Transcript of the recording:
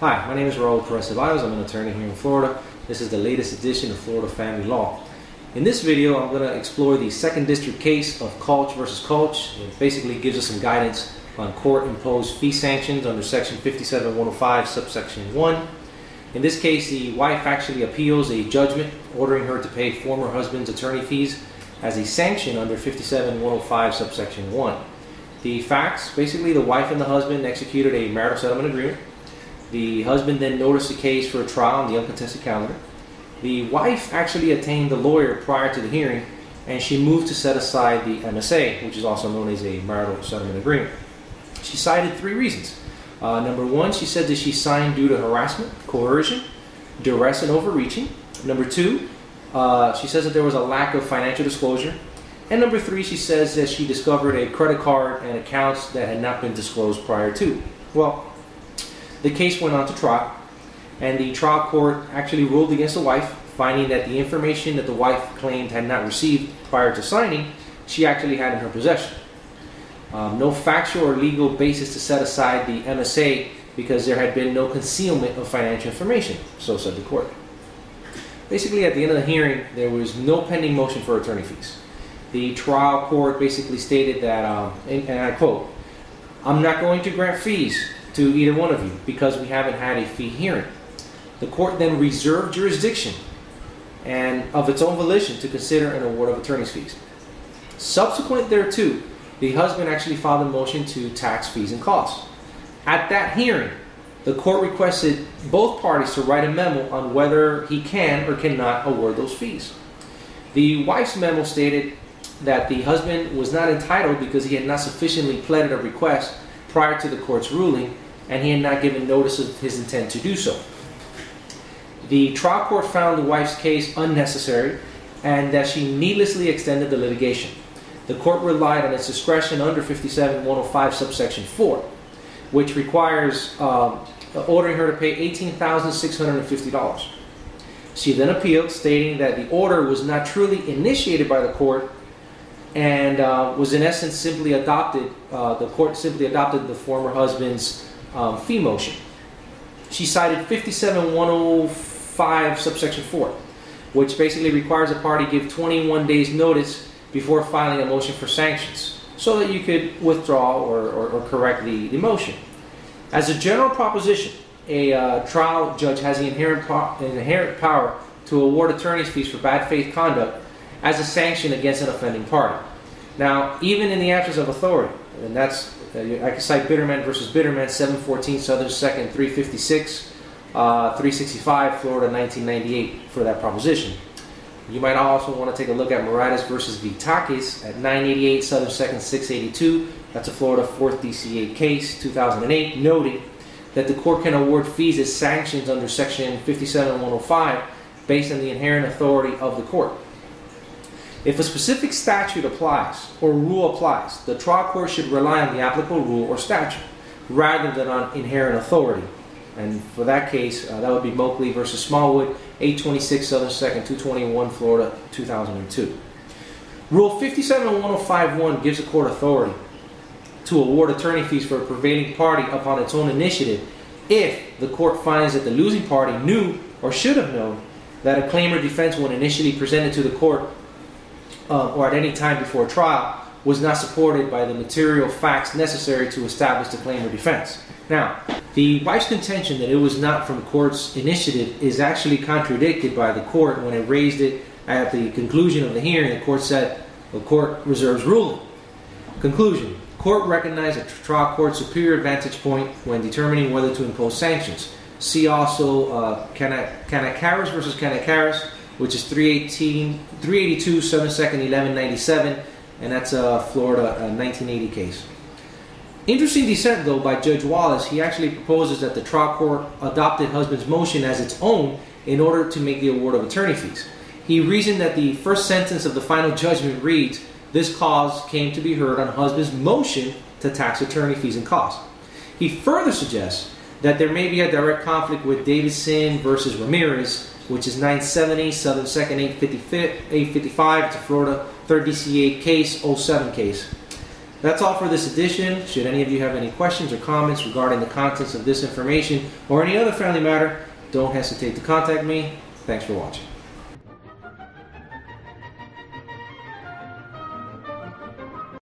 Hi, my name is Raul Perez-Ceballos. I'm an attorney here in Florida. This is the latest edition of Florida Family Law. In this video, I'm going to explore the second district case of Culch versus Culch. It basically gives us some guidance on court-imposed fee sanctions under Section 57105, subsection 1. In this case, the wife actually appeals a judgment ordering her to pay former husband's attorney fees as a sanction under 57105, subsection 1. The facts: basically the wife and the husband executed a marital settlement agreement. The husband then noticed the case for a trial on the uncontested calendar. The wife actually attained the lawyer prior to the hearing, and she moved to set aside the MSA, which is also known as a marital settlement agreement. She cited three reasons. Number one, she said that she signed due to harassment, coercion, duress, and overreaching. Number two, she says that there was a lack of financial disclosure. And number three, she says that she discovered a credit card and accounts that had not been disclosed prior to. Well, the case went on to trial, and the trial court actually ruled against the wife, finding that the information that the wife claimed had not received prior to signing, she actually had in her possession. No factual or legal basis to set aside the MSA because there had been no concealment of financial information, so said the court. Basically, at the end of the hearing, there was no pending motion for attorney fees. The trial court basically stated that, and I quote, "I'm not going to grant fees to either one of you because we haven't had a fee hearing." The court then reserved jurisdiction and of its own volition to consider an award of attorney's fees. Subsequent thereto, the husband actually filed a motion to tax fees and costs. At that hearing, the court requested both parties to write a memo on whether he can or cannot award those fees. The wife's memo stated that the husband was not entitled because he had not sufficiently pleaded a request prior to the court's ruling, and he had not given notice of his intent to do so. The trial court found the wife's case unnecessary and that she needlessly extended the litigation. The court relied on its discretion under 57105, subsection 4, which requires ordering her to pay $18,650. She then appealed, stating that the order was not truly initiated by the court and was in essence simply adopted. The court simply adopted the former husband's fee motion. She cited 57105, subsection 4, which basically requires a party give 21 days notice before filing a motion for sanctions so that you could withdraw or correct the motion. As a general proposition, a trial judge has the inherent power to award attorney's fees for bad faith conduct as a sanction against an offending party. Now, even in the absence of authority, and that's, I can cite Bitterman versus Bitterman, 714 Southern 2nd, 356, 365, Florida, 1998, for that proposition. You might also want to take a look at Morales versus Vitakis at 988 Southern 2nd, 682. That's a Florida 4th DC8 case, 2008, noting that the court can award fees as sanctions under Section 57105 based on the inherent authority of the court. If a specific statute applies or rule applies, the trial court should rely on the applicable rule or statute rather than on inherent authority. And for that case, that would be Moakley versus Smallwood, 826 Southern 2nd, 221, Florida, 2002. Rule 57105.1 gives the court authority to award attorney fees for a prevailing party upon its own initiative if the court finds that the losing party knew or should have known that a claim or defense when initially presented to the court or at any time before trial was not supported by the material facts necessary to establish the claim or defense. Now, the wife's contention that it was not from the court's initiative is actually contradicted by the court when it raised it at the conclusion of the hearing. The court said the court reserves ruling. Conclusion: court recognized a trial court's superior vantage point when determining whether to impose sanctions. See also Canakaris versus Canakaris, which is 382 Southern 2nd, 1197, and that's a Florida 1980 case. Interesting dissent, though, by Judge Wallace. He actually proposes that the trial court adopted husband's motion as its own in order to make the award of attorney fees. He reasoned that the first sentence of the final judgment reads, "This cause came to be heard on husband's motion to tax attorney fees and costs." He further suggests that there may be a direct conflict with Davidson versus Ramirez, which is 970 Southern 2nd, 855. It's a Florida 3rd DC8 case, 07 case. That's all for this edition. Should any of you have any questions or comments regarding the contents of this information or any other family matter, don't hesitate to contact me. Thanks for watching.